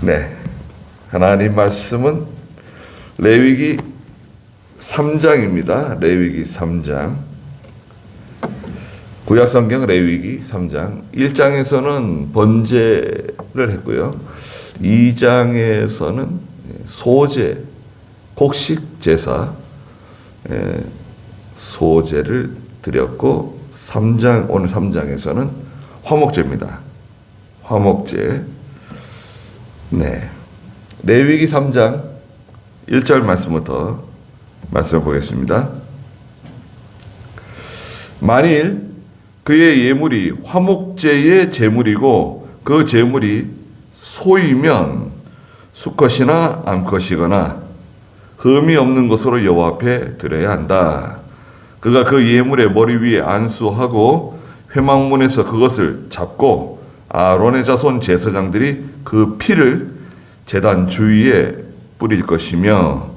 네, 하나님 말씀은 레위기 3장입니다. 레위기 3장. 구약성경 레위기 3장. 1장에서는 번제를 했고요. 2장에서는 소제, 곡식 제사, 소제를 드렸고, 오늘 3장에서는 화목제입니다. 화목제. 네. 레위기 3장 1절 말씀부터 말씀을 보겠습니다. 만일 그의 예물이 화목제의 제물이고 그 제물이 소이면 수컷이나 암컷이거나 흠이 없는 것으로 여호와 앞에 드려야 한다. 그가 그 예물의 머리 위에 안수하고 회막문에서 그것을 잡고 아론의 자손 제사장들이 그 피를 제단 주위에 뿌릴 것이며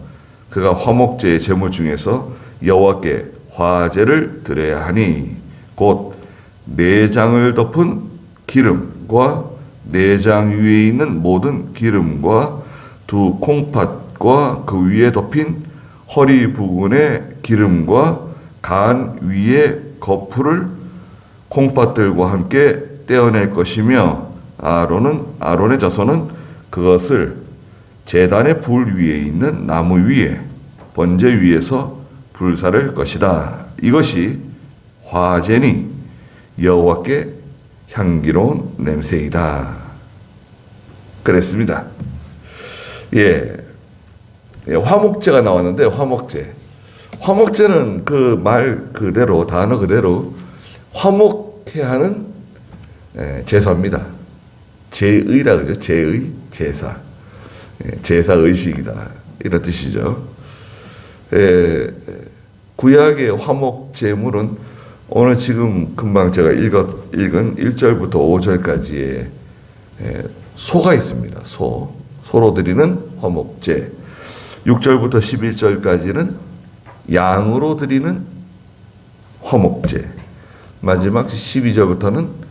그가 화목제의 제물 중에서 여호와께 화제를 드려야 하니 곧 내장을 덮은 기름과 내장 위에 있는 모든 기름과 두 콩팥과 그 위에 덮인 허리 부분의 기름과 간 위에 거풀을 콩팥들과 함께 떼어낼 것이며 아론의 자손은 그것을 제단의 불 위에 있는 나무 위에 번제 위에서 불사를 것이다. 이것이 화제니 여호와께 향기로운 냄새이다. 그랬습니다. 화목제가 나왔는데 화목제는 그 말 그대로 단어 그대로 화목해 하는 제사입니다. 제의라 그러죠. 제의, 제사. 제사 의식이다. 이런 뜻이죠. 구약의 화목 제물은 오늘 지금 금방 제가 읽은 1절부터 5절까지의 소가 있습니다. 소로 드리는 화목제. 6절부터 11절까지는 양으로 드리는 화목제. 마지막 12절부터는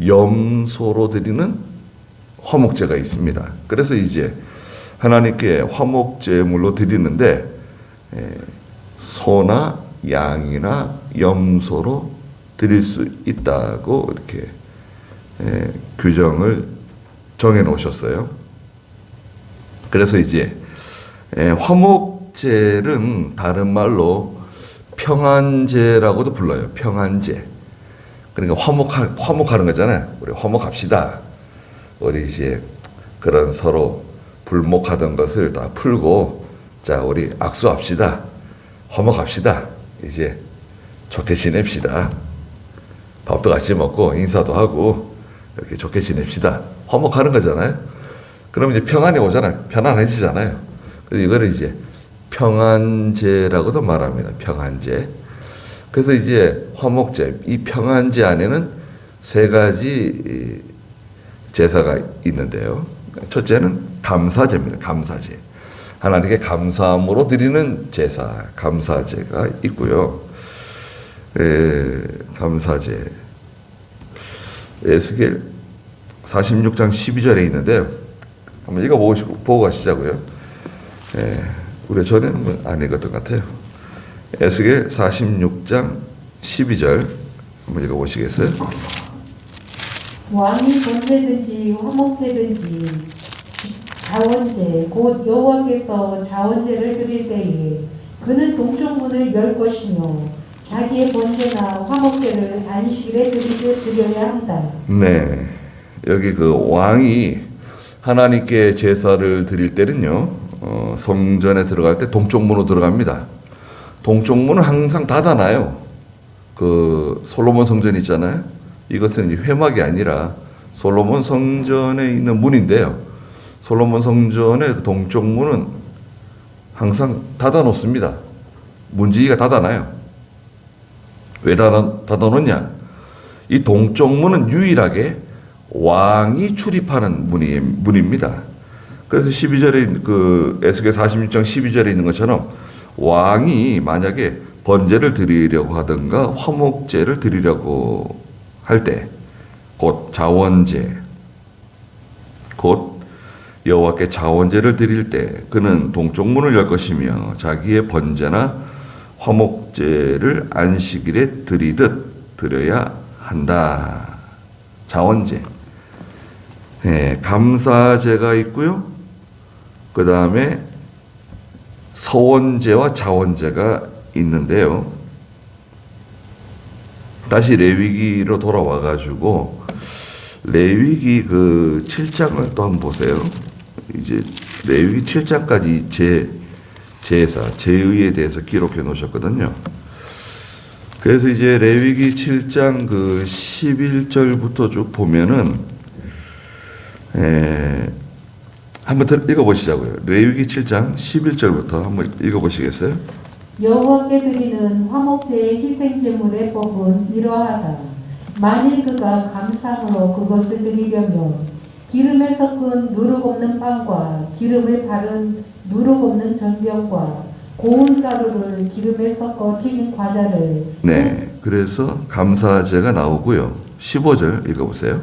염소로 드리는 화목제가 있습니다. 그래서 이제 하나님께 화목제물로 드리는데 소나 양이나 염소로 드릴 수 있다고 이렇게 규정을 정해 놓으셨어요. 그래서 이제 화목제는 다른 말로 평안제라고도 불러요. 평안제. 그러니까 화목하는 거잖아요. 우리 화목합시다. 우리 이제 그런 서로 불목하던 것을 다 풀고, 자, 우리 악수합시다. 화목합시다. 이제 좋게 지냅시다. 밥도 같이 먹고 인사도 하고 이렇게 좋게 지냅시다. 화목하는 거잖아요. 그럼 이제 평안이 오잖아요. 편안해지잖아요. 그래서 이거를 이제 평안제라고도 말합니다. 평안제. 그래서 이제 화목제, 이 평안제 안에는 세 가지 제사가 있는데요. 첫째는 감사제입니다. 감사제. 하나님께 감사함으로 드리는 제사, 감사제가 있고요. 감사제. 에스겔 46장 12절에 있는데요. 한번 읽어보고 가시자고요. 우리 전에는 안 읽었던 것 같아요. 에스겔 46장 12절 한번 읽어보시겠어요? 왕이 번제든지 화목제든지 자원제 곧 여호와께서 자원제를 드릴 때에 그는 동쪽 문을 열 것이며 자기의 번제나 화목제를 안식일에 드려야 한다. 네, 여기 그 왕이 하나님께 제사를 드릴 때는요, 성전에 들어갈 때 동쪽 문으로 들어갑니다. 동쪽 문은 항상 닫아놔요. 그 솔로몬 성전 있잖아요. 이것은 회막이 아니라 솔로몬 성전에 있는 문인데요. 솔로몬 성전의 그 동쪽 문은 항상 닫아놓습니다. 문지기가 닫아놔요. 왜 닫아놓냐? 이 동쪽 문은 유일하게 왕이 출입하는 문입니다. 그래서 12절에 그 에스겔 46장 12절에 있는 것처럼 왕이 만약에 번제를 드리려고 하든가 화목제를 드리려고 할 때 곧 자원제, 곧 여호와께 자원제를 드릴 때 그는 동쪽문을 열 것이며 자기의 번제나 화목제를 안식일에 드리듯 드려야 한다. 자원제. 감사제가 있고요. 그 다음에 서원제와 자원제가 있는데요. 다시 레위기로 돌아와 가지고 레위기 그 7장을 또 한번 보세요. 이제 레위기 7장까지 제사, 제의에 대해서 기록해 놓으셨거든요. 그래서 이제 레위기 7장 그 11절부터 쭉 보면은 한번 읽어보시자고요. 레위기 7장 11절부터 한번 읽어보시겠어요? 여호와께 드리는 화목제의 희생제물의 법은 이러하다. 만일 그가 감사함으로 그것을 드리려면 기름에 섞은 누룩 없는 빵과 기름을 바른 누룩 없는 전병과 고운 가루를 기름에 섞어 튀긴 과자를 네, 그래서 감사제가 나오고요. 15절 읽어보세요.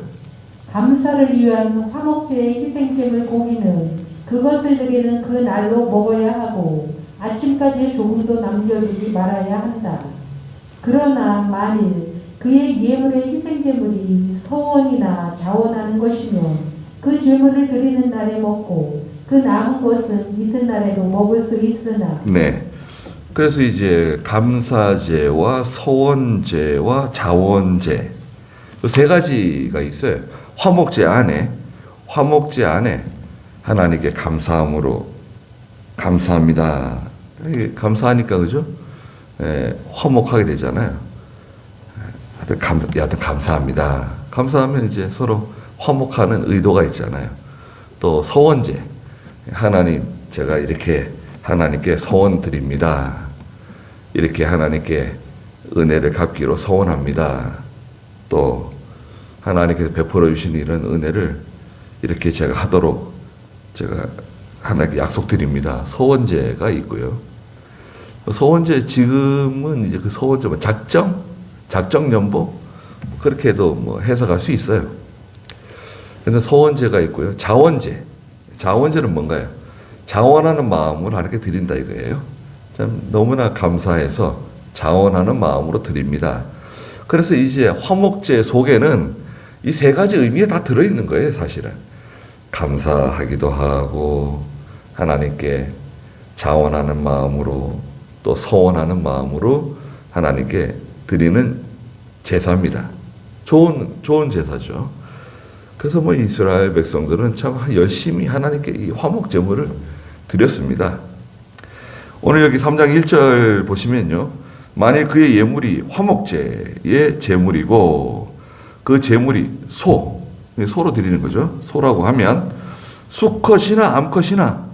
감사를 위한 화목제의 희생제물 고기는 그것을 드리는 그 날로 먹어야 하고 아침까지 조금도 남겨두지 말아야 한다. 그러나 만일 그의 예물의 희생제물이 서원이나 자원하는 것이면 그 제물을 드리는 날에 먹고 그 남은 것은 이튿날에도 먹을 수 있으나. 네. 그래서 이제 감사제와 서원제와 자원제 그 세 가지가 있어요. 화목제 안에 하나님께 감사함으로 감사합니다. 감사하니까 그죠? 화목하게 되잖아요. 하여튼 감사합니다. 감사하면 이제 서로 화목하는 의도가 있잖아요. 또 서원제 하나님 제가 이렇게 하나님께 서원 드립니다. 이렇게 하나님께 은혜를 갚기로 서원합니다. 또 하나님께서 베풀어 주신 이런 은혜를 이렇게 제가 하도록 제가 하나님께 약속드립니다. 서원제가 있고요. 서원제 지금은 이제 그 서원제 작정연보 그렇게도 뭐 해석할 수 있어요. 그런데 서원제가 있고요. 자원제는 뭔가요? 자원하는 마음으로 하나님께 드린다 이거예요. 참 너무나 감사해서 자원하는 마음으로 드립니다. 그래서 이제 화목제 속에는 이 세 가지 의미가 다 들어있는 거예요, 사실은. 감사하기도 하고 하나님께 자원하는 마음으로 또 서원하는 마음으로 하나님께 드리는 제사입니다. 좋은 제사죠. 그래서 뭐 이스라엘 백성들은 참 열심히 하나님께 이 화목 제물을 드렸습니다. 오늘 여기 3장 1절 보시면요. 만일 그의 예물이 화목제의 제물이고 그 제물이 소로 드리는 거죠. 소라고 하면 수컷이나 암컷이나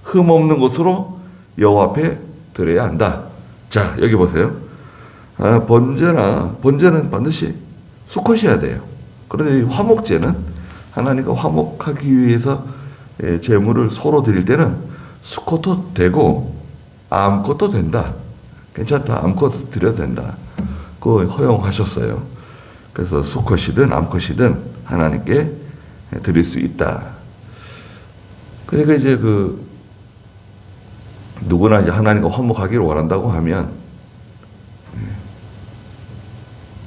흠 없는 것으로 여호와 앞에 드려야 한다. 자, 여기 보세요. 번제는 반드시 수컷이어야 돼요. 그런데 화목제는 하나님과 화목하기 위해서 제물을 소로 드릴 때는 수컷도 되고 암컷도 된다. 괜찮다. 암컷도 드려도 된다. 그거 허용하셨어요. 그래서 수컷이든 암컷이든 하나님께 드릴 수 있다. 그러니까 이제 누구나 이제 하나님과 화목하기를 원한다고 하면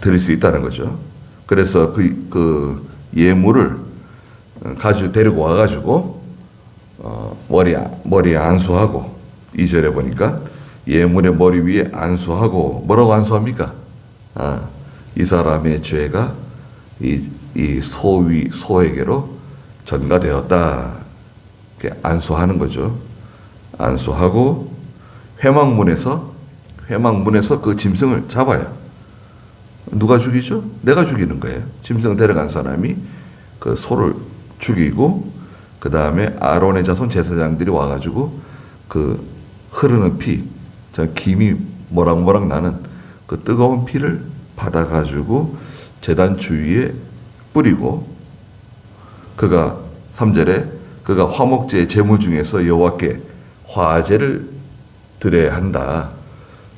드릴 수 있다는 거죠. 그래서 그 예물을 데리고 와가지고 머리에 안수하고 2절에 보니까 예물의 머리 위에 안수하고 뭐라고 안수합니까? 이 사람의 죄가 이 소에게로 전가되었다. 이렇게 안수하는 거죠. 안수하고 회막문에서 그 짐승을 잡아요. 누가 죽이죠? 내가 죽이는 거예요. 짐승 데려간 사람이 그 소를 죽이고 그 다음에 아론의 자손 제사장들이 와가지고 그 흐르는 피, 김이 모락모락 나는 그 뜨거운 피를 받아가지고 제단 주위에 뿌리고 그가 3절에 그가 화목제의 제물 중에서 여호와께 화제를 드려야 한다.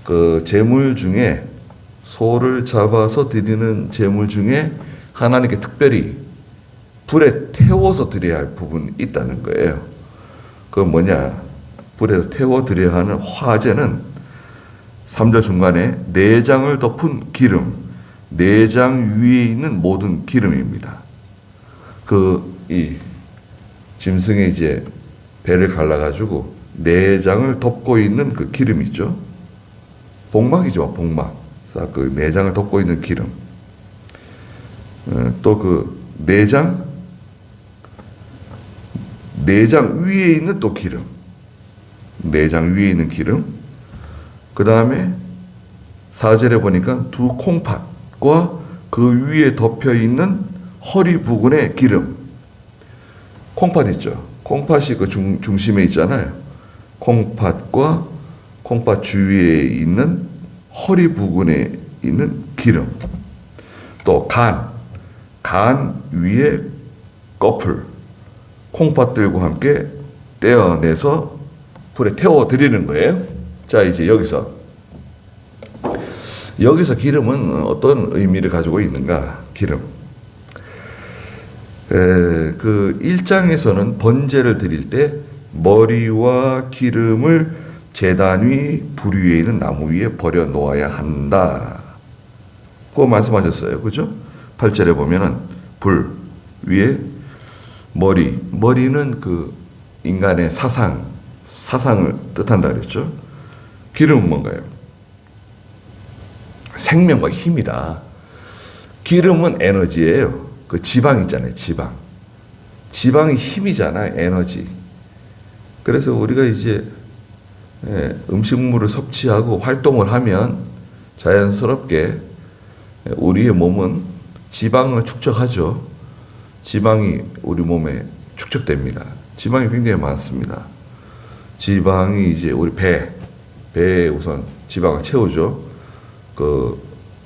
그 제물 중에 소를 잡아서 드리는 제물 중에 하나님께 특별히 불에 태워서 드려야 할 부분이 있다는 거예요. 그건 뭐냐? 불에서 태워 드려야 하는 화제는 3절 중간에 내장을 덮은 기름, 내장 위에 있는 모든 기름입니다. 이 짐승의 이제 배를 갈라가지고 내장을 덮고 있는 그 기름 있죠. 복막이죠, 복막. 그 내장을 덮고 있는 기름. 또 그 내장 위에 있는 또 기름. 내장 위에 있는 기름. 그 다음에 4절에 보니까 두 콩팥과 그 위에 덮여 있는 허리 부근의 기름. 콩팥 있죠. 콩팥이 그 중심에 있잖아요. 콩팥과 콩팥 주위에 있는 허리 부근에 있는 기름. 또 간 위에 꺼풀. 콩팥들과 함께 떼어내서 불에 태워 드리는 거예요. 자, 이제 여기서 기름은 어떤 의미를 가지고 있는가? 기름. 그 1장에서는 번제를 드릴 때 머리와 기름을 제단 위 불 위에 있는 나무 위에 버려 놓아야 한다. 그거 말씀하셨어요. 그죠? 8절에 보면은 불 위에 머리는 그 인간의 사상을 뜻한다 그랬죠. 기름은 뭔가요? 생명과 힘이다. 기름은 에너지예요. 그 지방 있잖아요. 지방이 힘이잖아요. 에너지. 그래서 우리가 이제 음식물을 섭취하고 활동을 하면 자연스럽게 우리의 몸은 지방을 축적하죠. 지방이 우리 몸에 축적됩니다. 지방이 굉장히 많습니다. 지방이 이제 우리 배에 우선 지방을 채우죠.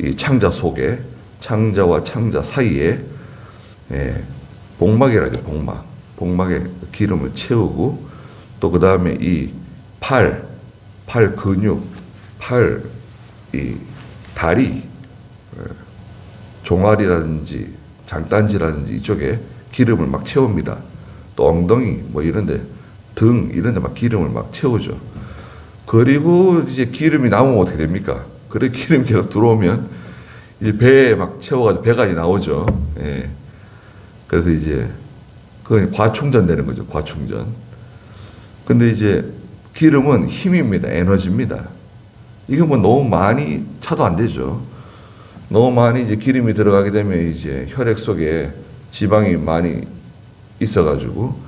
이 창자 속에, 창자와 창자 사이에 복막이라죠. 복막에 기름을 채우고, 또 그 다음에 이 팔 근육, 이 다리, 종아리라든지 장단지라든지 이쪽에 기름을 막 채웁니다. 또 엉덩이 뭐 이런데, 등 이런데 막 기름을 막 채우죠. 그리고 이제 기름이 남으면 어떻게 됩니까? 그래 기름이 계속 들어오면 이제 배에 막 채워가지고 배가 나오죠. 예. 그래서 이제 그건 과충전되는 거죠. 과충전. 근데 이제 기름은 힘입니다. 에너지입니다. 이게 뭐 너무 많이 차도 안 되죠. 너무 많이 이제 기름이 들어가게 되면 이제 혈액 속에 지방이 많이 있어가지고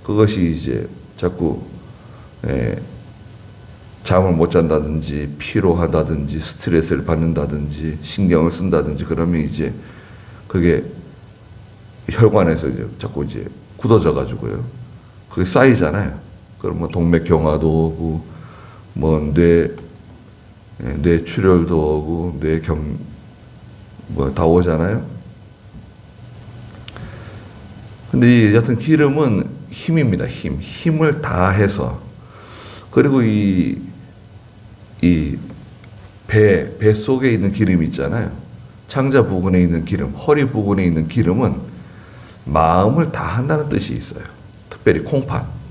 그것이 이제 자꾸 잠을 못 잔다든지 피로하다든지 스트레스를 받는다든지 신경을 쓴다든지 그러면 이제 그게 혈관에서 이제 자꾸 이제 굳어져 가지고요. 그게 쌓이잖아요. 그러면 동맥경화도 오고 뭐 뇌출혈도 오고 뭐 다 오잖아요. 근데 이 여튼 기름은 힘입니다. 힘을 다해서. 그리고 배 속에 있는 기름이 있잖아요. 창자 부근에 있는 기름, 허리 부근에 있는 기름은 마음을 다한다는 뜻이 있어요. 특별히 콩팥.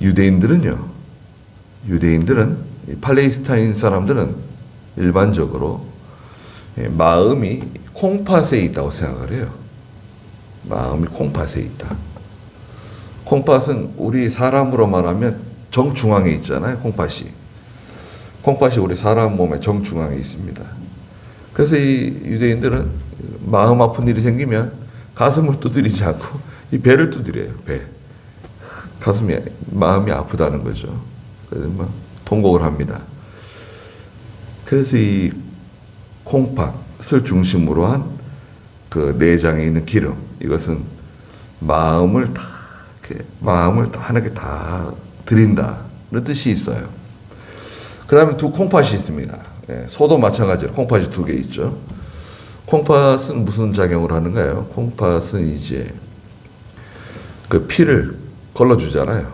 유대인들은 팔레스타인 사람들은 일반적으로 마음이 콩팥에 있다고 생각을 해요. 마음이 콩팥에 있다. 콩팥은 우리 사람으로 말하면 정중앙에 있잖아요. 콩팥이 우리 사람 몸의 정중앙에 있습니다. 그래서 이 유대인들은 마음 아픈 일이 생기면 가슴을 두드리지 않고 이 배를 두드려요. 배. 마음이 아프다는 거죠. 그래서 막 통곡을 합니다. 그래서 이 콩팥을 중심으로 한 그 내장에 있는 기름, 이것은 마음을 하나님께 다 드린다는 뜻이 있어요. 그 다음에 두 콩팥이 있습니다. 소도 마찬가지로 콩팥이 두 개 있죠. 콩팥은 무슨 작용을 하는가요? 콩팥은 이제 그 피를 걸러주잖아요.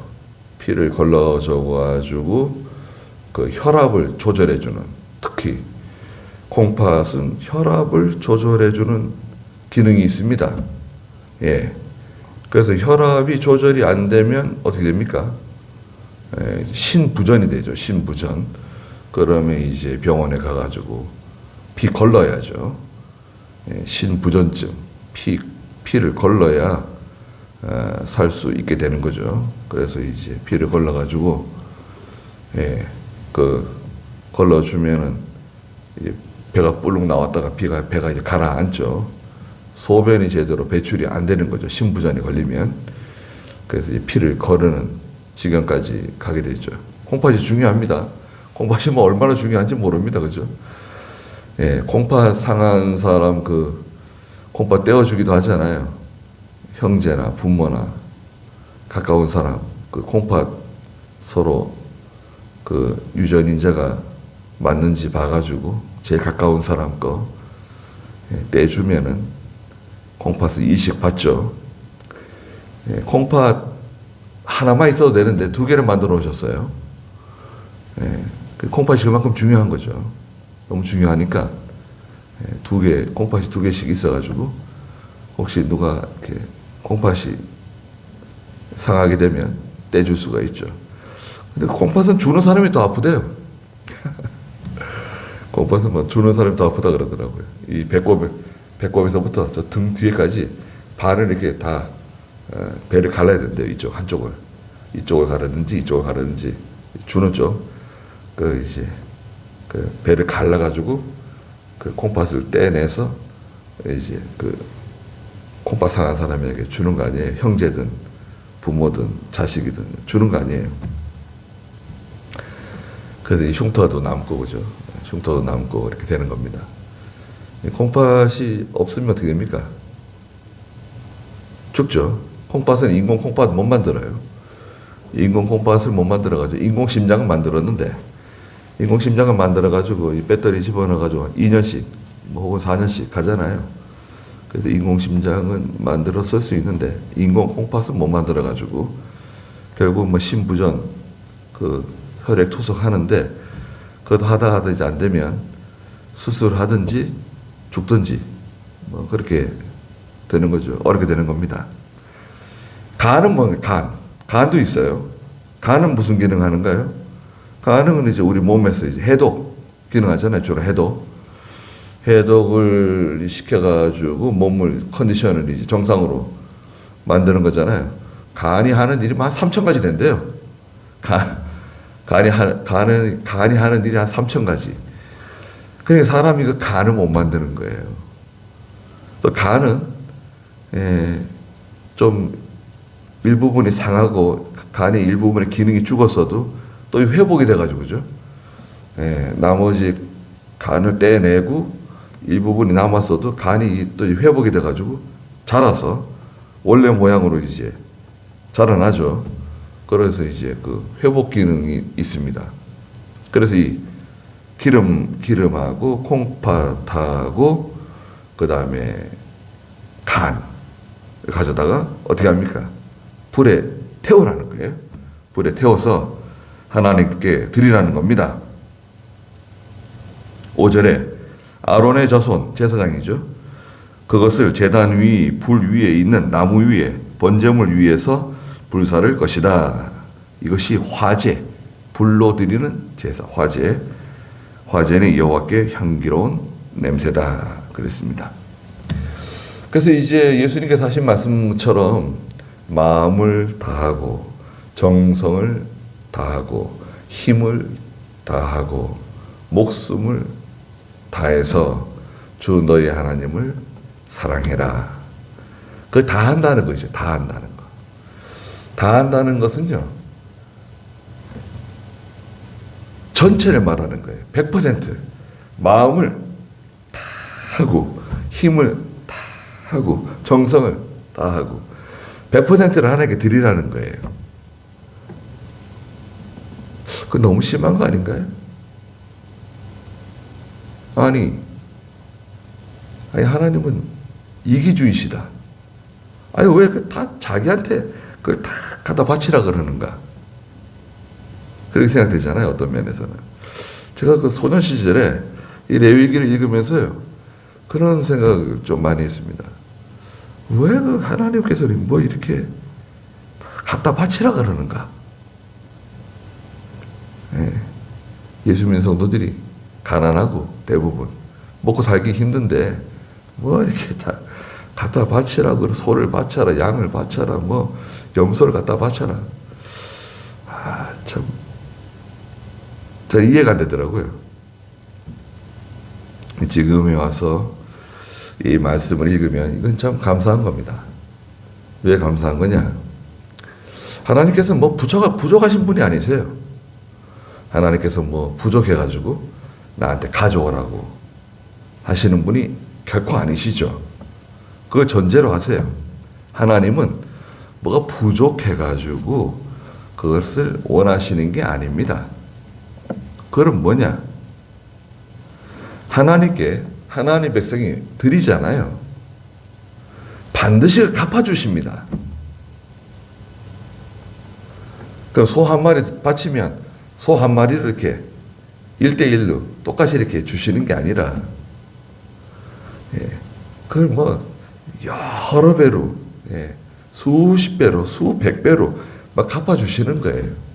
피를 걸러줘가지고 그 혈압을 조절해주는, 특히 콩팥은 혈압을 조절해주는 기능이 있습니다. 예. 그래서 혈압이 조절이 안 되면 어떻게 됩니까? 신부전이 되죠. 신부전. 그러면 이제 병원에 가가지고 피 걸러야죠. 신부전증. 피를 걸러야 살 수 있게 되는 거죠. 그래서 이제 피를 걸러가지고 걸러주면은 이제 배가 불룩 나왔다가 배가 이제 가라앉죠. 소변이 제대로 배출이 안 되는 거죠. 신부전이 걸리면. 그래서 이 피를 거르는 지경까지 가게 되죠. 콩팥이 중요합니다. 콩팥이 뭐 얼마나 중요한지 모릅니다. 그죠? 콩팥 상한 사람 콩팥 떼어주기도 하잖아요. 형제나 부모나 가까운 사람, 콩팥 서로 유전인자가 맞는지 봐가지고 제일 가까운 사람 거 떼주면은 콩팥을 이식 받죠. 콩팥 하나만 있어도 되는데 2개를 만들어 오셨어요. 콩팥이 그만큼 중요한 거죠. 너무 중요하니까 콩팥이 2개씩 있어가지고 혹시 누가 이렇게 콩팥이 상하게 되면 떼줄 수가 있죠. 근데 콩팥은 주는 사람이 더 아프대요. 콩팥은 뭐 주는 사람이 더 아프다 그러더라고요. 이 배꼽에서부터 저 등 뒤에까지 반을 이렇게 다 배를 갈라야 된대요. 이쪽 한쪽을. 이쪽을 가르든지 이쪽을 가르든지 주는 쪽. 배를 갈라가지고 콩팥을 떼내서 이제 콩팥 상한 사람에게 주는 거 아니에요. 형제든 부모든 자식이든 주는 거 아니에요. 그래서 이 흉터도 남고 그죠. 흉터도 남고 이렇게 되는 겁니다. 콩팥이 없으면 어떻게 됩니까? 죽죠. 콩팥은 인공 콩팥 못 만들어요. 인공 콩팥을 못 만들어가지고 인공 심장을 만들었는데 인공 심장을 만들어가지고 이 배터리 집어넣어가지고 2년씩 혹은 4년씩 가잖아요. 그래서 인공 심장은 만들어 쓸 수 있는데 인공 콩팥은 못 만들어가지고 결국 뭐 신부전 혈액 투석하는데 그것도 하다 이제 안 되면 수술하든지 죽든지 뭐 그렇게 되는 거죠. 어렵게 되는 겁니다. 간은 간도 있어요. 간은 무슨 기능 하는가요? 간은 이제 우리 몸에서 이제 해독 기능하잖아요. 주로 해독을 시켜가지고 몸을 컨디션을 이제 정상으로 만드는 거잖아요. 간이 하는 일이 한 3,000가지 된대요. 간이 하는 일이 한 3,000가지. 그러니까 사람이 간을 못 만드는 거예요. 또 간은 좀 일부분이 상하고 간의 일부분의 기능이 죽었어도 또 회복이 돼가지고 그죠? 나머지 간을 떼내고 일부분이 남았어도 간이 또 회복이 돼가지고 자라서 원래 모양으로 이제 자라나죠. 그래서 이제 회복 기능이 있습니다. 그래서 이 기름하고 콩팥하고 그 다음에 간을 가져다가 어떻게 합니까? 불에 태우라는 거예요. 불에 태워서 하나님께 드리라는 겁니다. 5절에 아론의 자손 제사장이죠. 그것을 제단 위 불 위에 있는 나무 위에 번제물 위에서 불사를 것이다. 이것이 화제, 불로 드리는 제사, 화제. 화제는 여호와께 향기로운 냄새다. 그랬습니다. 그래서 이제 예수님께서 하신 말씀처럼 마음을 다하고 정성을 다하고 힘을 다하고 목숨을 다해서 주 너희 하나님을 사랑해라. 다 한다는 거죠. 다 한다는 거. 다 한다는 것은요. 전체를 말하는 거예요. 100% 마음을 다 하고 힘을 다 하고 정성을 다 하고 100%를 하나님께 드리라는 거예요. 그거 너무 심한 거 아닌가요? 아니 하나님은 이기주의시다. 아니 왜 다 자기한테 그걸 다 갖다 바치라 그러는가? 그렇게 생각되잖아요. 어떤 면에서는. 제가 소년 시절에 이 레위기를 읽으면서요. 그런 생각을 좀 많이 했습니다. 왜 그 하나님께서는 뭐 이렇게 갖다 바치라 그러는가? 예. 예수 믿는 성도들이 가난하고 대부분 먹고 살기 힘든데 뭐 이렇게 다 갖다 바치라 그러 소를 바쳐라 양을 바쳐라 뭐 염소를 갖다 바쳐라. 아, 참 잘 이해가 안 되더라고요. 지금에 와서 이 말씀을 읽으면 이건 참 감사한 겁니다. 왜 감사한 거냐? 하나님께서 뭐 부족하신 분이 아니세요. 하나님께서 뭐 부족해가지고 나한테 가져오라고 하시는 분이 결코 아니시죠. 그걸 전제로 하세요. 하나님은 뭐가 부족해가지고 그것을 원하시는 게 아닙니다. 그건 뭐냐? 하나님께 하나님 백성이 드리잖아요. 반드시 갚아주십니다. 그럼 소 한 마리 바치면 소 한 마리를 이렇게 1대1로 똑같이 이렇게 주시는 게 아니라, 예, 그걸 뭐 여러 배로, 예, 수십 배로, 수백 배로 막 갚아주시는 거예요.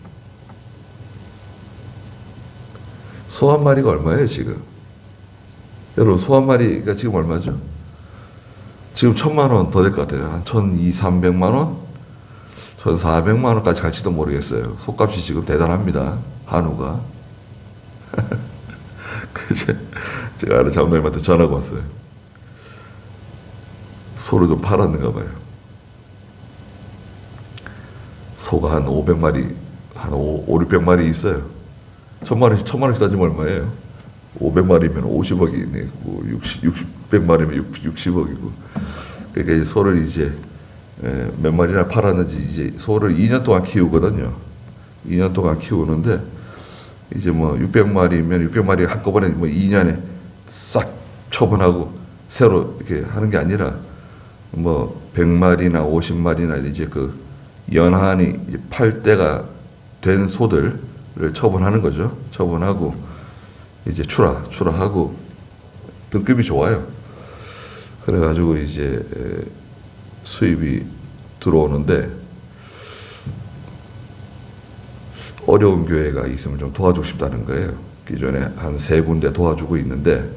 소 한 마리가 얼마예요, 지금? 여러분, 소 한 마리가 지금 얼마죠? 지금 1,000만 원 더 될 것 같아요. 한 1,200, 300만 원? 1,400만 원까지 갈지도 모르겠어요. 소값이 지금 대단합니다. 한우가. 제가 아는 장로님한테 전화가 왔어요. 소를 좀 팔았는가 봐요. 소가 한 500마리, 한 500마리 있어요. 1,000마리씩 따지면 얼마예요? 500마리면 50억이네. 600마리면 60억이고. 그러니까 이 소를 이제 몇 마리나 팔았는지 이제 소를 2년 동안 키우거든요. 2년 동안 키우는데 이제 뭐 600마리면 600마리 한꺼번에 뭐 2년에 싹 처분하고 새로 이렇게 하는 게 아니라 뭐 100마리나 50마리나 이제 그 연한이 이제 팔 때가 된 소들을 처분하는 거죠. 처분하고 이제 출하하고 등급이 좋아요. 그래가지고 이제 수입이 들어오는데 어려운 교회가 있으면 좀 도와주고 싶다는 거예요. 기존에 한 3군데 도와주고 있는데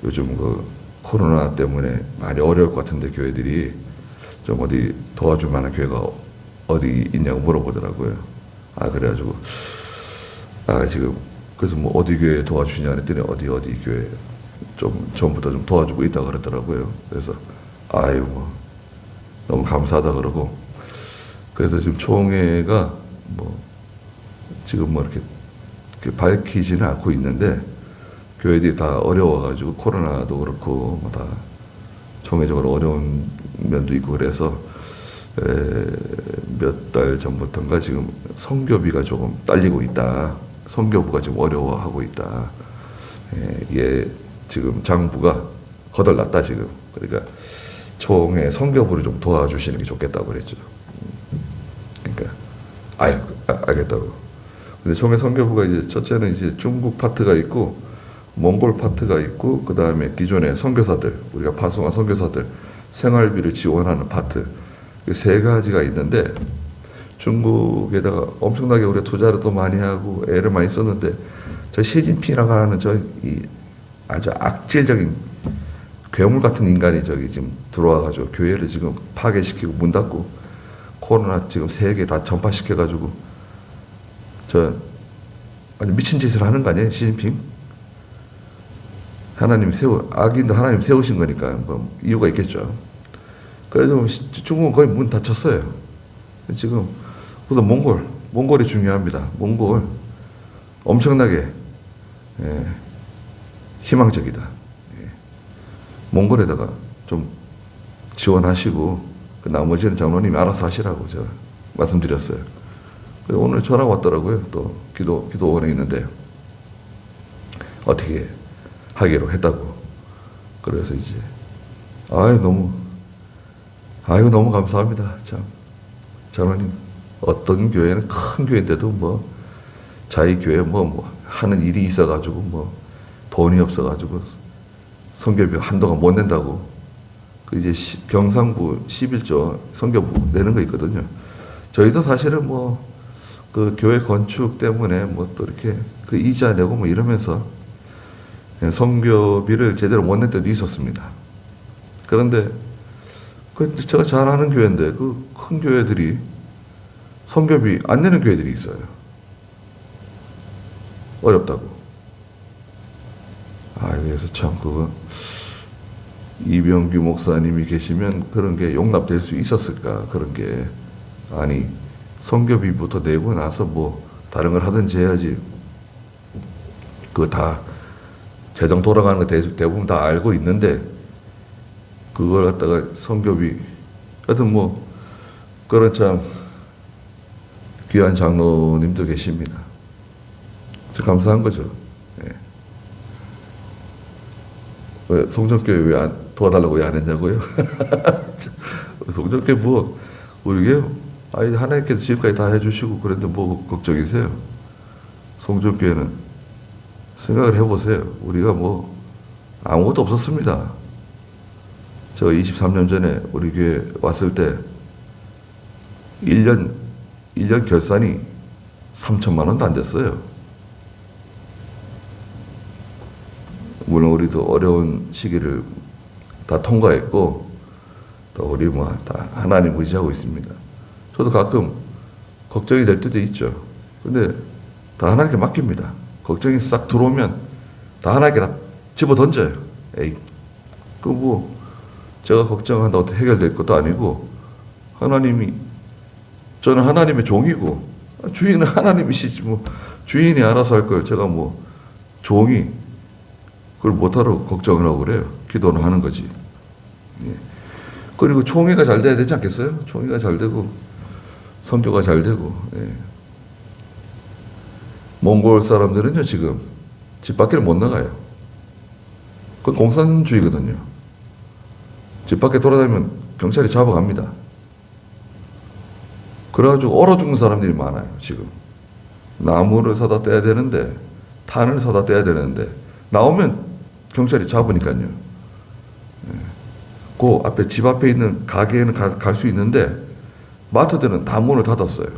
요즘 그 코로나 때문에 많이 어려울 것 같은데 교회들이 좀 어디 도와줄 만한 교회가 어디 있냐고 물어보더라고요. 그래가지고 지금 그래서 뭐 어디 교회 도와주시냐 했더니 어디 교회 좀 전부터 좀 도와주고 있다 그러더라고요. 그래서 뭐 너무 감사하다 그러고, 그래서 지금 총회가 뭐 지금 뭐 이렇게 밝히지는 않고 있는데 교회들이 다 어려워가지고 코로나도 그렇고 뭐 다 총회적으로 어려운 면도 있고 그래서 몇 달 전부터인가 지금 선교비가 조금 딸리고 있다. 선교부가 지금 어려워하고 있다. 이게 지금 장부가 거덜났다 지금. 그러니까 총회 선교부를 좀 도와주시는 게 좋겠다고 그랬죠. 그러니까 알겠다고. 근데 총회 선교부가 이제 첫째는 이제 중국 파트가 있고 몽골 파트가 있고 그 다음에 기존의 선교사들, 우리가 파송한 선교사들 생활비를 지원하는 파트, 그 3가지가 있는데 중국에다가 엄청나게 우리가 투자를 또 많이 하고 애를 많이 썼는데 저 시진핑이라고 하는 이 아주 악질적인 괴물 같은 인간이 저기 지금 들어와가지고 교회를 지금 파괴시키고 문 닫고 코로나 지금 세계 다 전파시켜가지고 아니 미친 짓을 하는 거 아니에요, 시진핑? 악인도 하나님 세우신 거니까 뭐 이유가 있겠죠. 그래도 중국은 거의 문 닫혔어요. 지금 그래서 몽골이 중요합니다. 몽골 엄청나게 희망적이다. 몽골에다가 좀 지원하시고 그 나머지는 장로님이 알아서 하시라고 제가 말씀드렸어요. 오늘 전화가 왔더라고요. 또 기도원에 있는데 어떻게 하기로 했다고. 그래서 이제 너무 감사합니다. 참 장로님, 어떤 교회는 큰 교회인데도 뭐 자기 교회 뭐 하는 일이 있어가지고 뭐 돈이 없어가지고 선교비 한동안 못 낸다고 그 이제 경상부 11조 선교부 내는 거 있거든요. 저희도 사실은 뭐 그 교회 건축 때문에 뭐 또 이렇게 그 이자 내고 뭐 이러면서 선교비를 제대로 못 낼 때도 있었습니다. 그런데 그 제가 잘 아는 교회인데 그 큰 교회들이 선교비 안 내는 교회들이 있어요. 어렵다고. 그래서 참 그거 이병규 목사님이 계시면 그런 게 용납될 수 있었을까? 그런 게 아니 선교비부터 내고 나서 뭐 다른 걸 하든지 해야지. 그거 다 재정 돌아가는 거 대부분 다 알고 있는데 그걸 갖다가 선교비 하여튼 뭐 그런 참 귀한 장로님도 계십니다. 감사한 거죠. 예. 왜 송정교회 왜 도와달라고 왜 안 했냐고요? 송정교회 뭐 우리게 하나님께서 지금까지 다 해주시고 그런데 뭐 걱정이세요? 송정교회는 생각을 해보세요. 우리가 뭐 아무것도 없었습니다. 저 23년 전에 우리 교회 왔을 때 1년 결산이 3천만 원도 안 됐어요. 물론 우리도 어려운 시기를 다 통과했고 또 우리 뭐 다 하나님 의지하고 있습니다. 저도 가끔 걱정이 될 때도 있죠. 근데 다 하나님께 맡깁니다. 걱정이 싹 들어오면 다 하나님께 다 집어 던져요. 그 뭐 제가 걱정한다고 어떻게 해결될 것도 아니고 저는 하나님의 종이고 주인은 하나님이시지 뭐 주인이 알아서 할 걸 제가 뭐 종이 그걸 못하러 걱정을 하고 그래요. 기도는 하는 거지. 예. 그리고 총회가 잘 돼야 되지 않겠어요? 총회가 잘 되고 선교가 잘 되고. 예. 몽골 사람들은요 지금 집 밖에 못 나가요. 그건 공산주의거든요. 집 밖에 돌아다니면 경찰이 잡아갑니다. 그래가지고 얼어 죽는 사람들이 많아요 지금. 나무를 사다 떼야 되는데 탄을 사다 떼야 되는데 나오면 경찰이 잡으니까요. 그 앞에 집 앞에 있는 가게에는 갈 수 있는데 마트들은 다 문을 닫았어요.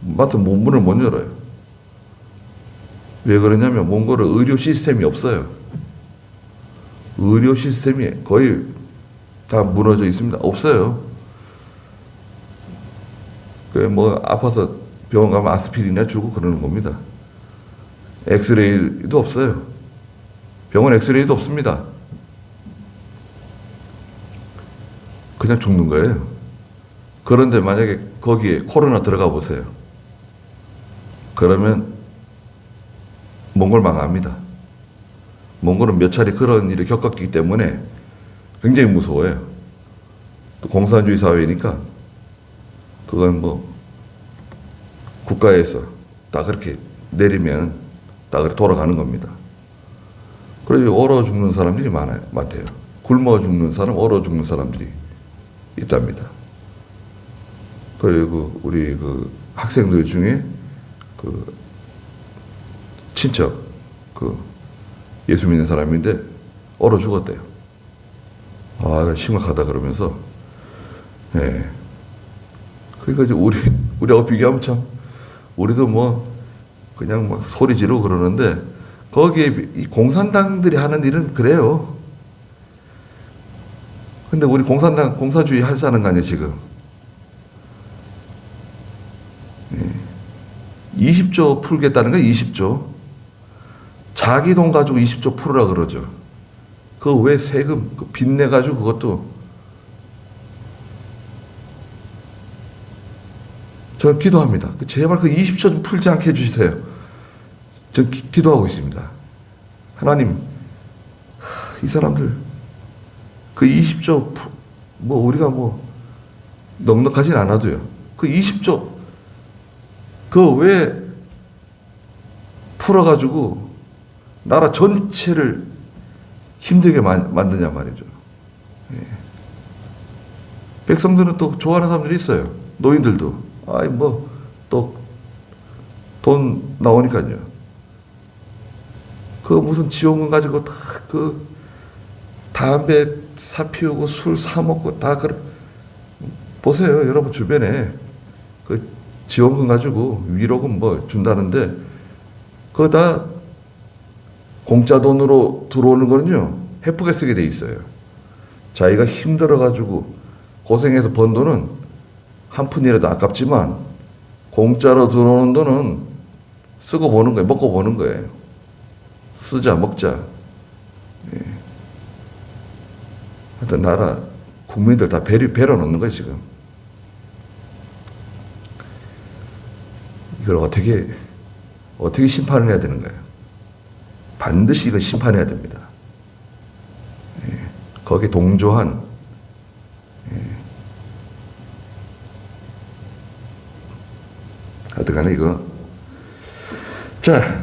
마트 문을 못 열어요. 왜 그러냐면 몽골은 의료 시스템이 없어요. 의료 시스템이 거의 다 무너져 있습니다. 없어요. 뭐 아파서 병원 가면 아스피린이나 주고 그러는 겁니다. 엑스레이도 없어요. 병원 엑스레이도 없습니다. 그냥 죽는 거예요. 그런데 만약에 거기에 코로나 들어가 보세요. 그러면 몽골 망합니다. 몽골은 몇 차례 그런 일을 겪었기 때문에 굉장히 무서워요. 또 공산주의 사회니까 그건 뭐 국가에서 다 그렇게 내리면 다 그렇게 돌아가는 겁니다. 그래서 얼어 죽는 사람들이 많대요. 굶어 죽는 사람, 얼어 죽는 사람들이 있답니다. 그리고 우리 그 학생들 중에 그 친척 그 예수 믿는 사람인데 얼어 죽었대요. 심각하다 그러면서. 네. 그러니까 이제 우리하고 비교하면 참 우리도 뭐 그냥 막 소리 지르고 그러는데 거기에 이 공산당들이 하는 일은 그래요. 근데 우리 공산주의 하자는 거 아니에요 지금. 20조 풀겠다는 거예요. 20조. 자기 돈 가지고 20조 풀으라 그러죠. 그 왜 세금 빚내 가지고 그것도 저는 기도합니다. 제발 그 20조 좀 풀지 않게 해주세요. 저는 기도하고 있습니다. 하나님, 이 사람들 그 20조 뭐 우리가 뭐 넉넉하진 않아도요. 그 20조 그 왜 풀어가지고 나라 전체를 힘들게 만드냐 말이죠. 예. 백성들은 또 좋아하는 사람들이 있어요. 노인들도. 뭐 또 돈 나오니까요. 그 무슨 지원금 가지고 다 그 담배 사 피우고 술 사 먹고 다 보세요. 여러분 주변에 그 지원금 가지고 위로금 뭐 준다는데 그거 다 공짜 돈으로 들어오는 거는요 헤프게 쓰게 돼 있어요. 자기가 힘들어 가지고 고생해서 번 돈은 한 푼이라도 아깝지만 공짜로 들어오는 돈은 쓰고 보는 거예요. 먹고 보는 거예요. 쓰자 먹자. 예. 하여튼 나라 국민들 다 배려 놓는 거예요 지금. 이걸 어떻게 심판을 해야 되는 거예요? 반드시 이거 심판해야 됩니다. 예. 거기에 동조한 하여튼간에 이거. 자,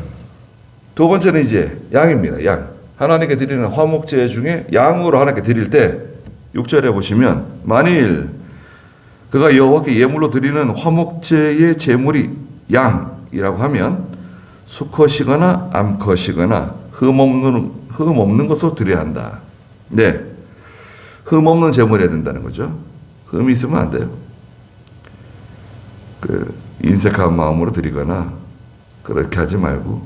두 번째는 이제 양입니다. 양. 하나님께 드리는 화목제 중에 양으로 하나님께 드릴 때 6절에 보시면 만일 그가 여호와께 예물로 드리는 화목제의 제물이 양이라고 하면 수컷이거나 암컷이거나 흠 없는 것으로 드려야 한다. 네, 흠 없는 제물이어야 된다는 거죠. 흠이 있으면 안 돼요. 인색한 마음으로 드리거나 그렇게 하지 말고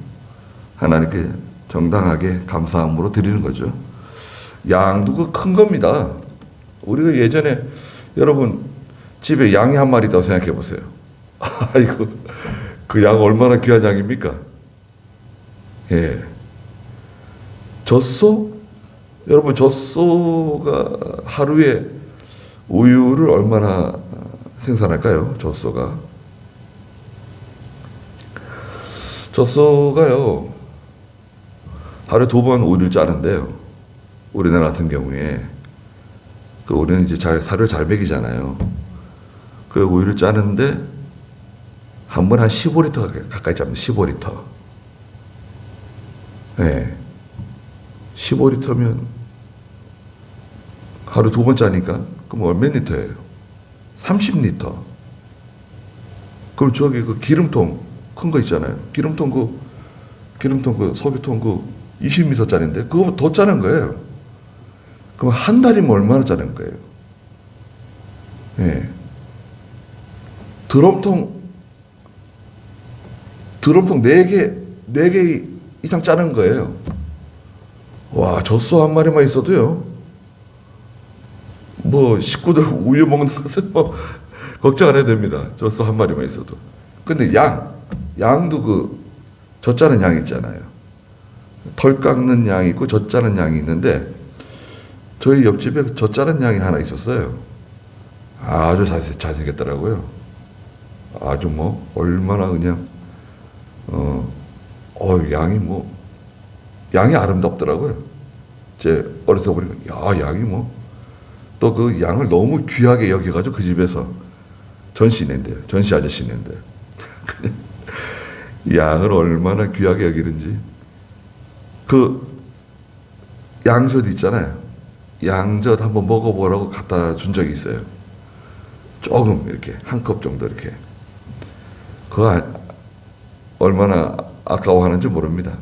하나님께 정당하게 감사함으로 드리는 거죠. 양도 큰 겁니다. 우리가 예전에 여러분 집에 양이 한 마리 더 생각해 보세요. 아이고 그 양 얼마나 귀한 양입니까? 예. 젖소? 여러분 젖소가 하루에 우유를 얼마나 생산할까요? 젖소가요 하루에 2번 우유를 짜는데요. 우리나라 같은 경우에 우리는 이제 사료를 잘 먹이잖아요. 그 우유를 짜는데 한 번에 한 15리터 가까이 잡니다. 15리터. 네. 15리터면 하루 2번 짜니까 그럼 몇 리터예요? 30리터. 그럼 저기 그 기름통 큰 거 있잖아요. 기름통 석유통 20리터짜리인데 그거 더 짜는 거예요. 그럼 한 달이면 얼마나 짜는 거예요? 예. 드럼통 4개 이상 짜는 거예요. 와, 젖소 한 마리만 있어도요. 뭐 식구들 우유 먹는 것은 뭐 걱정 안 해도 됩니다. 젖소 한 마리만 있어도. 근데 양도 젖 짜는 양이 있잖아요. 털 깎는 양이 있고 젖 짜는 양이 있는데 저희 옆집에 젖 짜는 양이 하나 있었어요. 아주 잘생겼더라고요. 아주 뭐 얼마나 그냥 양이 아름답더라고요. 제 어렸을 때 보니까 양이 또 그 양을 너무 귀하게 여겨가지고 그 집에서 전시 아저씨 있는데 양을 얼마나 귀하게 여기는지. 그 양젓 있잖아요. 양젓 한번 먹어보라고 갖다 준 적이 있어요. 조금 이렇게 한 컵 정도 이렇게. 그거 얼마나 아까워하는지 모릅니다.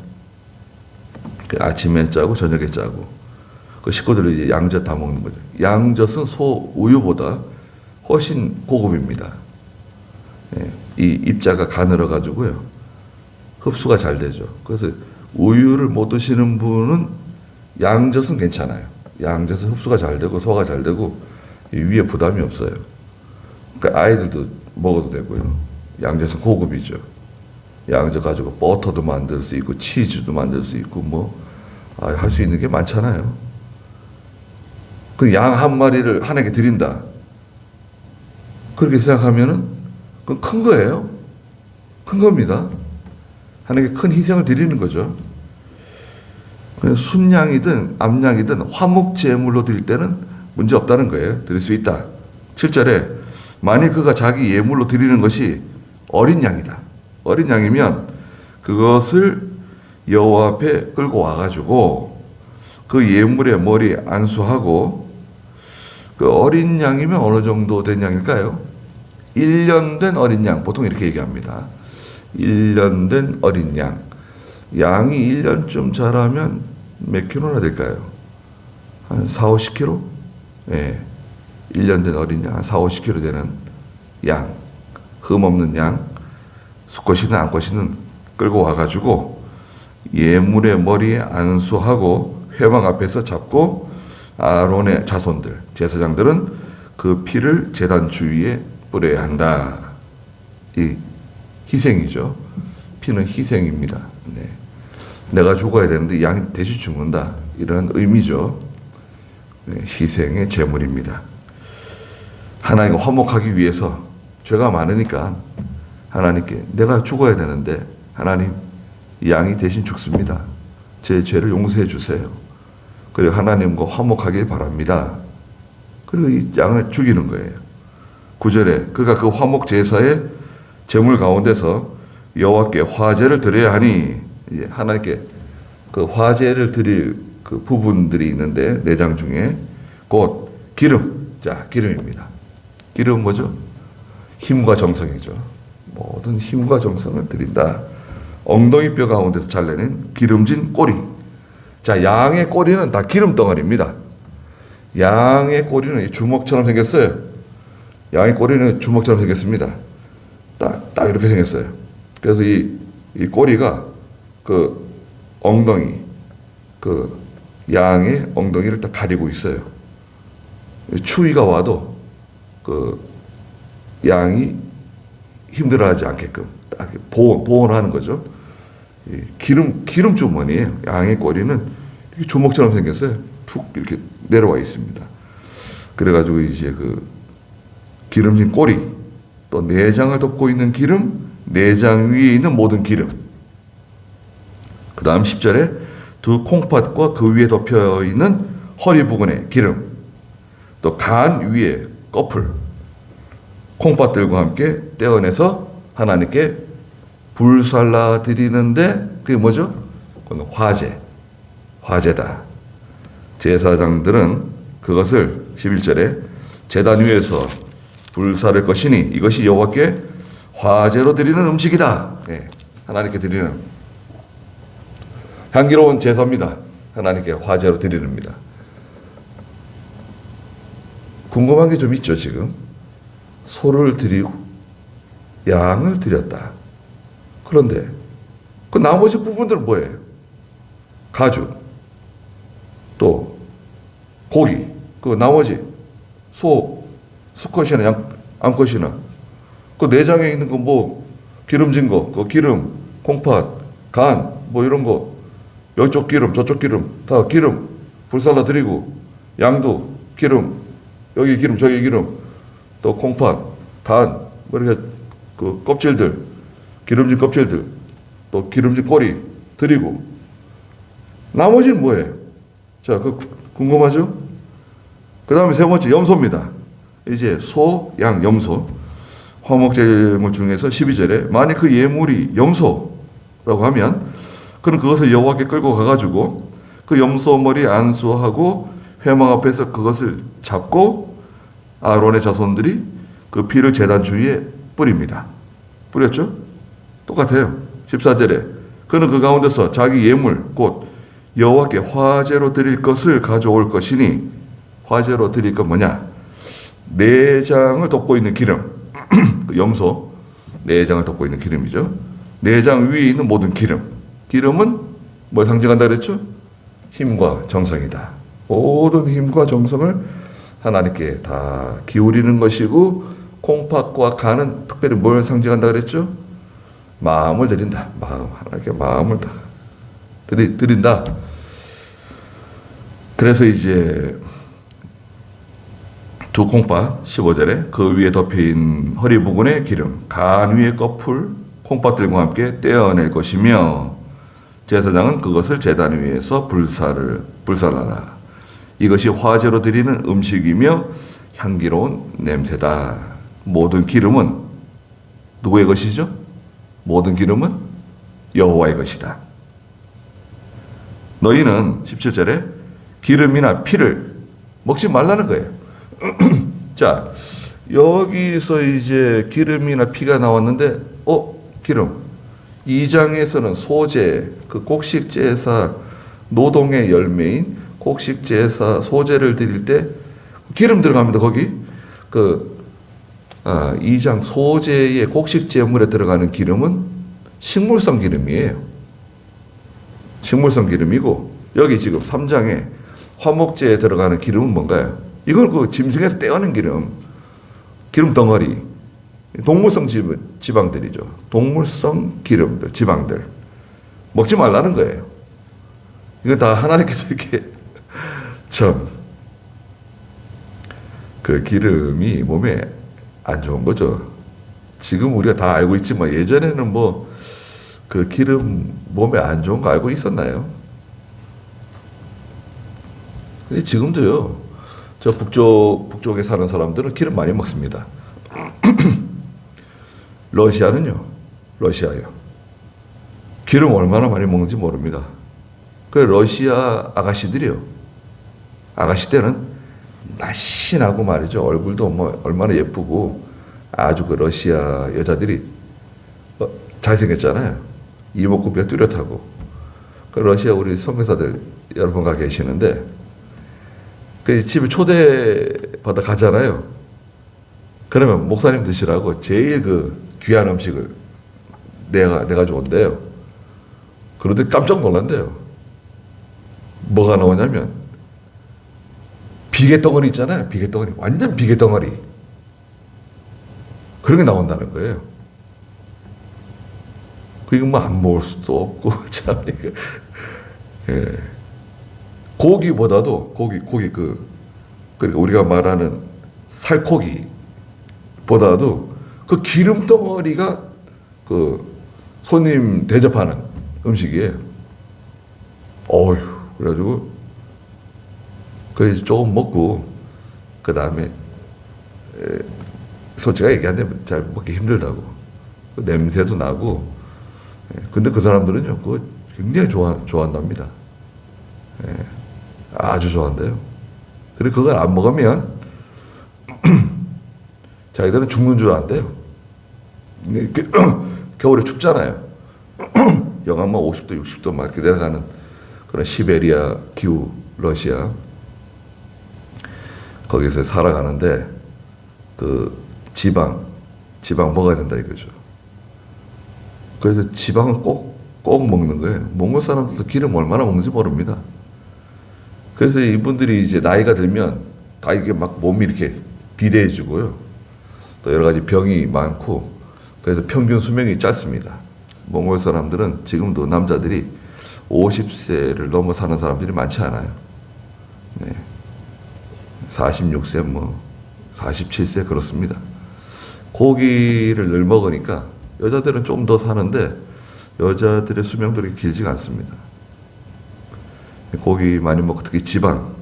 아침에 짜고 저녁에 짜고 그 식구들이 이제 양젓 다 먹는 거죠. 양젓은 소 우유보다 훨씬 고급입니다. 예, 이 입자가 가늘어 가지고요 흡수가 잘 되죠. 그래서 우유를 못 드시는 분은 양젓은 괜찮아요. 양젓은 흡수가 잘 되고 소화가 잘 되고 위에 부담이 없어요. 그러니까 아이들도 먹어도 되고요. 양젓은 고급이죠. 양젓 가지고 버터도 만들 수 있고 치즈도 만들 수 있고 할 수 있는 게 많잖아요. 그 양 한 마리를 하나님께 드린다. 그렇게 생각하면은 그건 큰 거예요. 큰 겁니다. 하나님께 큰 희생을 드리는 거죠. 순양이든 암양이든 화목제물로 드릴 때는 문제 없다는 거예요. 드릴 수 있다. 7절에 만일 그가 자기 예물로 드리는 것이 어린 양이다. 어린 양이면 그것을 여호와 앞에 끌고 와가지고 그 예물의 머리 안수하고 그 어린 양이면 어느 정도 된 양일까요? 1년 된 어린 양. 보통 이렇게 얘기합니다. 1년 된 어린 양. 양이 1년쯤 자라면 몇 킬로나 될까요? 한 4, 50kg? 예. 1년 된 어린 양, 한 4, 50kg 되는 양, 흠 없는 양, 수컷이든 암컷이든 끌고 와가지고 예물의 머리에 안수하고 회막 앞에서 잡고 아론의 자손들, 제사장들은 그 피를 제단 주위에 뿌려야 한다. 이 희생이죠. 피는 희생입니다. 네. 내가 죽어야 되는데 양이 대신 죽는다. 이런 의미죠. 네, 희생의 제물입니다. 하나님과 화목하기 위해서 죄가 많으니까 하나님께 내가 죽어야 되는데 하나님 이 양이 대신 죽습니다. 제 죄를 용서해 주세요. 그리고 하나님과 화목하길 바랍니다. 그리고 이 양을 죽이는 거예요. 9절에 그가 그 화목 제사의 제물 가운데서 여호와께 화제를 드려야 하니, 이제 하나님께 그 화제를 드릴 그 부분들이 있는데 내장 중에 곧 기름, 자 기름입니다. 기름은 뭐죠? 힘과 정성이죠. 모든 힘과 정성을 드린다. 엉덩이 뼈 가운데서 잘내는 기름진 꼬리. 자, 양의 꼬리는 다 기름 덩어리입니다. 양의 꼬리는 주먹처럼 생겼어요. 양의 꼬리는 주먹처럼 생겼습니다. 딱 이렇게 생겼어요. 그래서 이 꼬리가 그 엉덩이, 그 양의 엉덩이를 딱 가리고 있어요. 추위가 와도 그 양이 힘들어하지 않게끔 딱 보온하는 거죠. 기름 주머니예요. 양의 꼬리는 주먹처럼 생겼어요. 툭 이렇게 내려와 있습니다. 그래가지고 이제 그 기름진 꼬리, 또 내장을 덮고 있는 기름, 내장 위에 있는 모든 기름. 그 다음 10절에 두 콩팥과 그 위에 덮여 있는 허리 부근의 기름, 또 간 위에 꺼풀, 콩팥들과 함께 떼어내서 하나님께 불살라 드리는데 그게 뭐죠? 그건 화제다. 제사장들은 그것을 11절에 제단 위에서 불사를 것이니 이것이 여호와께 화제로 드리는 음식이다. 네, 하나님께 드리는 향기로운 제사입니다. 하나님께 화제로 드리는입니다. 궁금한 게 좀 있죠. 지금 소를 드리고 양을 드렸다. 그런데 그 나머지 부분들은 뭐예요? 가죽, 또 고기, 그 나머지 수컷이나 암컷이나 그 내장에 있는 거 뭐 기름진 거, 그 기름, 콩팥, 간, 뭐 이런 거, 이쪽 기름, 저쪽 기름, 다 기름 불살라 드리고, 양도 기름, 여기 기름, 저기 기름, 또 콩팥, 간, 뭐 이렇게 그 껍질들, 기름진 껍질들, 또 기름진 꼬리 드리고, 나머지는 뭐예요? 자, 그 궁금하죠? 그 다음에 세 번째 염소입니다. 이제 소, 양, 염소. 화목제물 중에서 12절에 만약 그 예물이 염소라고 하면 그는 그것을 여호와께 끌고 가가지고 그 염소 머리에 안수하고 회막 앞에서 그것을 잡고 아론의 자손들이 그 피를 제단 주위에 뿌립니다. 뿌렸죠? 똑같아요. 14절에 그는 그 가운데서 자기 예물 곧 여호와께 화제로 드릴 것을 가져올 것이니, 화제로 드릴 건 뭐냐? 내장을 덮고 있는 기름. 그 염소 내장을 덮고 있는 기름이죠. 내장 위에 있는 모든 기름. 기름은 뭘 상징한다 그랬죠? 힘과 정성이다. 모든 힘과 정성을 하나님께 다 기울이는 것이고, 콩팥과 간은 특별히 뭘 상징한다 그랬죠? 마음을 드린다. 하나님께 마음을 다 드린다. 그래서 이제 두 콩팥 15절에 그 위에 덮인 허리 부분의 기름, 간 위에 꺼풀, 콩팥들과 함께 떼어낼 것이며 제사장은 그것을 제단 위에서 불살라라. 이것이 화제로 드리는 음식이며 향기로운 냄새다. 모든 기름은 누구의 것이죠? 모든 기름은 여호와의 것이다. 너희는 17절에 기름이나 피를 먹지 말라는 거예요. 자, 여기서 이제 기름이나 피가 나왔는데, 기름. 2장에서는 소제, 그 곡식 제사 노동의 열매인 곡식 제사 소제를 드릴 때 기름 들어갑니다. 거기 2장 소제의 곡식 제물에 들어가는 기름은 식물성 기름이에요. 식물성 기름이고 여기 지금 3장에 화목제에 들어가는 기름은 뭔가요? 이걸 그 짐승에서 떼어낸 기름 덩어리, 동물성 지방들이죠. 동물성 기름들, 지방들 먹지 말라는 거예요. 이건 다 하나님께서 이렇게 그 기름이 몸에 안 좋은 거죠. 지금 우리가 다 알고 있지만 예전에는 그 기름 몸에 안 좋은 거 알고 있었나요? 근데 지금도요. 저 북쪽에 사는 사람들은 기름 많이 먹습니다. 러시아요. 기름 얼마나 많이 먹는지 모릅니다. 그 러시아 아가씨들이요. 아가씨 때는 날씬하고 말이죠. 얼굴도 얼마나 예쁘고 아주 그 러시아 여자들이 잘생겼잖아요. 이목구비가 뚜렷하고. 그 러시아 우리 선교사들 여러 분 가 계시는데 그 집에 초대받아 가잖아요. 그러면 목사님 드시라고 제일 그 귀한 음식을 내가 온대요. 그런데 깜짝 놀란대요. 뭐가 나오냐면 비계 덩어리 있잖아요. 비계 덩어리. 완전 비계 덩어리. 그런 게 나온다는 거예요. 이거 안 먹을 수도 없고 참 이거. 예. 고기보다도 고기 그러니까 우리가 말하는 살코기보다도 그 기름 덩어리가 그 손님 대접하는 음식이에요. 어휴, 그래가지고 그 조금 먹고 그 다음에 솔직히 얘기하는데 잘 먹기 힘들다고. 그 냄새도 나고. 근데 그 사람들은요, 그거 굉장히 좋아한답니다. 예, 아주 좋아한대요. 그리고 그걸 안 먹으면 자기들은 죽는 줄 안대요. 겨울에 춥잖아요. 영하 50도, 60도 막 이렇게 내려가는 그런 시베리아 기후 러시아. 거기서 살아가는데 그 지방 먹어야 된다 이거죠. 그래서 지방은 꼭 먹는 거예요. 몽골 사람들도 기름 얼마나 먹는지 모릅니다. 그래서 이분들이 이제 나이가 들면 다 이게 막 몸이 이렇게 비대해지고요. 또 여러 가지 병이 많고 그래서 평균 수명이 짧습니다. 몽골 사람들은 지금도 남자들이 50세를 넘어 사는 사람들이 많지 않아요. 네. 46세 47세 그렇습니다. 고기를 늘 먹으니까 여자들은 좀 더 사는데 여자들의 수명들이 길지가 않습니다. 고기 많이 먹고 특히 지방.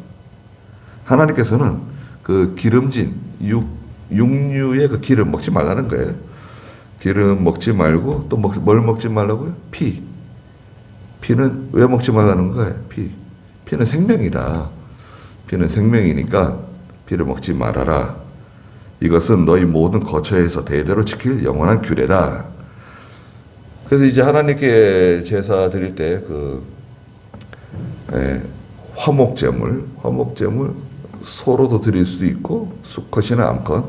하나님께서는 그 기름진 육류의 그 기름 먹지 말라는 거예요. 기름 먹지 말고 또 뭘 먹지 말라고요? 피. 피는 왜 먹지 말라는 거예요? 피는 생명이다. 피는 생명이니까 피를 먹지 말아라. 이것은 너희 모든 거처에서 대대로 지킬 영원한 규례다. 그래서 이제 하나님께 제사 드릴 때 화목제물 소로도 드릴 수 있고 수컷이나 암컷,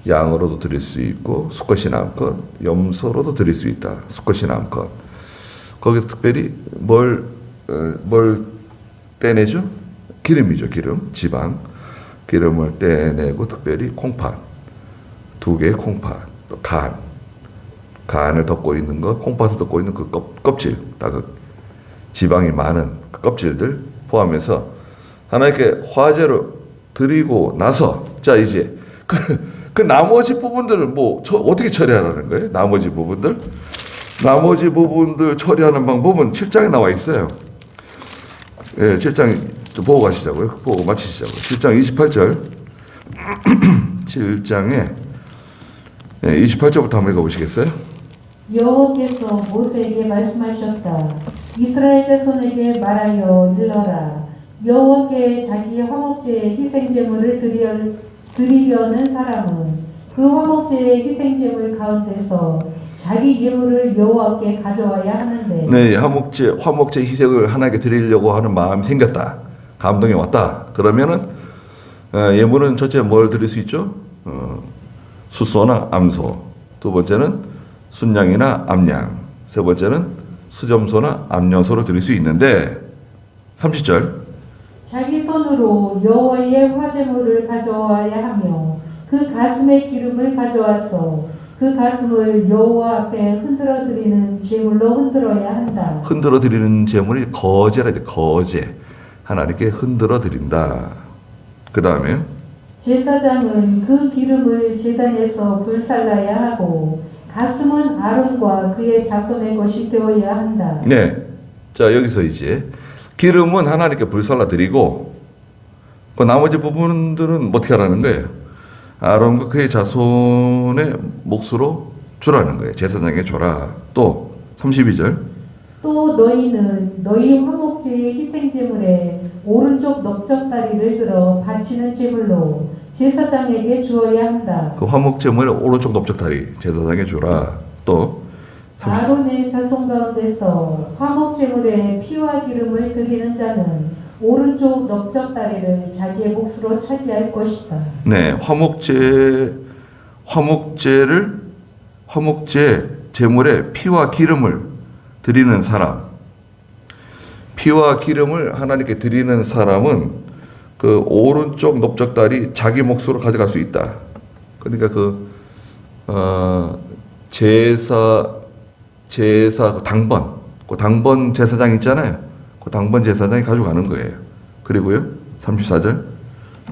양으로도 드릴 수 있고 수컷이나 암컷, 염소로도 드릴 수 있다. 수컷이나 암컷. 거기서 특별히 뭘 떼내죠? 기름이죠. 기름, 지방. 기름을 떼내고 특별히 콩팥, 2개의 콩팥, 또 간을 덮고 있는 거, 콩팥을 덮고 있는 그 껍질, 다 그 지방이 많은 그 껍질들 포함해서 하나님께 화제로 드리고 나서 자 이제 그 나머지 부분들을 어떻게 처리하라는 거예요? 나머지 부분들 처리하는 방법은 7장에 나와 있어요. 예, 7장 보고 가시자고요. 보고 마치시자고요. 7장 28절. 7장에 28절부터 한번 읽어보시겠어요? 여호와께서 모세에게 말씀하셨다. 이스라엘 자손에게 말하여 일러라. 여호와께 자기 화목제의 희생제물을 드리려는 사람은 그 화목제의 희생제물 가운데서 자기 예물을 여호와께 가져와야 하는데. 네, 화목제 희생을 하나님께 드리려고 하는 마음이 생겼다. 감동이 왔다. 그러면은 예물은 첫째 뭘 드릴 수 있죠? 숫소나 암소. 두 번째는 순양이나 암양. 세 번째는 수점소나 암염소를 드릴 수 있는데 30절 자기 손으로 여호와의 화제물을 가져와야 하며 그 가슴에 기름을 가져와서 그 가슴을 여호와 앞에 흔들어 드리는 제물로 흔들어야 한다. 흔들어 드리는 제물이 거제라 돼. 거제. 하나님께 흔들어 드린다. 그 다음에 제사장은 그 기름을 제단에서 불살라야 하고 가슴은 아론과 그의 자손의 것이 되어야 한다. 네. 자, 여기서 이제 기름은 하나님께 불살라 드리고 그 나머지 부분들은 어떻게 하라는 거예요? 아론과 그의 자손의 몫으로 주라는 거예요. 제사장에게 줘라. 또 32절 또 너희는 너희 화목제의 희생제물에 오른쪽 넓적다리를 들어 바치는 제물로 제사장에게 주어야 한다. 그 화목제물의 오른쪽 넓적다리 제사장에게 주라. 또 아론의 자손 가운데서 화목제물에 피와 기름을 드리는 자는 오른쪽 넓적다리를 자기의 몫으로 차지할 것이다. 네, 화목제 제물에 피와 기름을 드리는 사람, 피와 기름을 하나님께 드리는 사람은 그 오른쪽 넓적다리 자기 몫으로 가져갈 수 있다. 그러니까 제사 그 당번 제사장 있잖아요. 그 당번 제사장이 가져가는 거예요. 그리고요, 34절.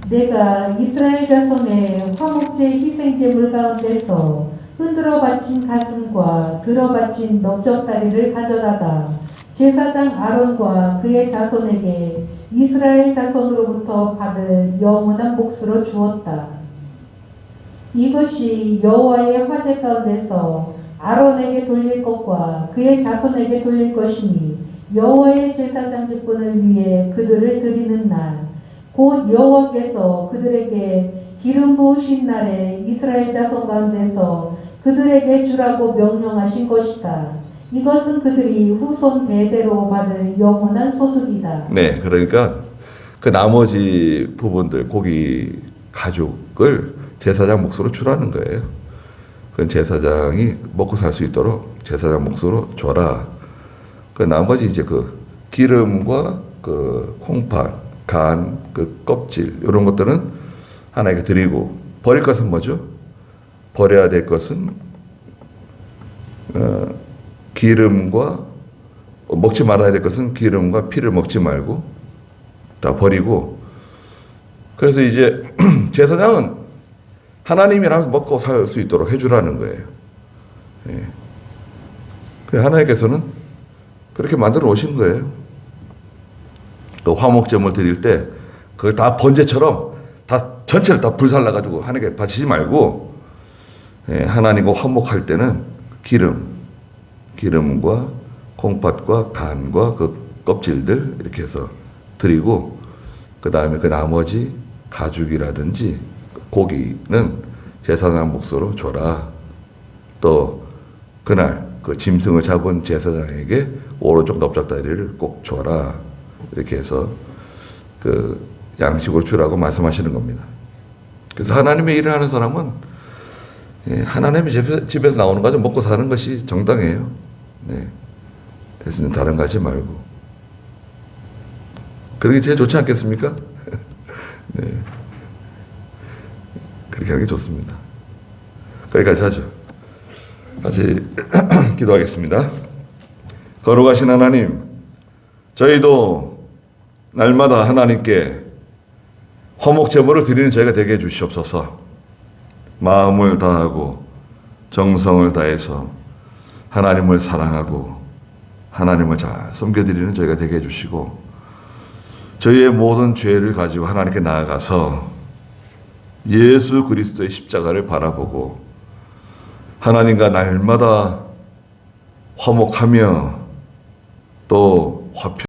내가 이스라엘 자손의 화목제 희생제물 가운데서 흔들어 바친 가슴과 들어 바친 넓적다리를 가져다가 제사장 아론과 그의 자손에게 이스라엘 자손으로부터 받을 영원한 몫으로 주었다. 이것이 여호와의 화제 가운데서 아론에게 돌릴 것과 그의 자손에게 돌릴 것이니 여호와의 제사장 직분을 위해 그들을 드리는 날 곧 여호와께서 그들에게 기름 부으신 날에 이스라엘 자손 가운데서 그들에게 주라고 명령하신 것이다. 이것은 그들이 후손 대대로 받을 영원한 소득이다. 네, 그러니까 그 나머지 부분들 고기 가죽을 제사장 몫으로 주라는 거예요. 그건 제사장이 먹고 살 수 있도록 제사장 몫으로 줘라. 그 나머지 이제 그 기름과 그 콩팥, 간, 그 껍질 이런 것들은 하나님께 드리고 버릴 것은 뭐죠? 버려야 될 것은 기름과 먹지 말아야 될 것은 기름과 피를 먹지 말고 다 버리고 그래서 이제 제사장은 하나님이라서 먹고 살 수 있도록 해주라는 거예요. 예. 그래서 하나님께서는 그렇게 만들어 오신 거예요. 그 화목제물 드릴 때 그걸 다 번제처럼 다 전체를 다 불살라 가지고 하나님께 바치지 말고 하나님과 화목할 때는 기름과 콩팥과 간과 그 껍질들 이렇게 해서 드리고 그 다음에 그 나머지 가죽이라든지 고기는 제사장 몫으로 줘라. 또 그날 그 짐승을 잡은 제사장에게 오른쪽 넓적다리를 꼭 줘라. 이렇게 해서 그 양식으로 주라고 말씀하시는 겁니다. 그래서 하나님의 일을 하는 사람은 하나님의 집에서 나오는 거 먹고 사는 것이 정당해요. 네. 대신 다른 거 하지 말고. 그러게 제일 좋지 않겠습니까? 네. 그렇게 하는 게 좋습니다. 거기까지 하죠. 같이 기도하겠습니다. 거룩하신 하나님, 저희도 날마다 하나님께 화목제물을 드리는 저희가 되게 해주시옵소서. 마음을 다하고 정성을 다해서 하나님을 사랑하고 하나님을 잘 섬겨드리는 저희가 되게 해주시고 저희의 모든 죄를 가지고 하나님께 나아가서 예수 그리스도의 십자가를 바라보고 하나님과 날마다 화목하며 또 화평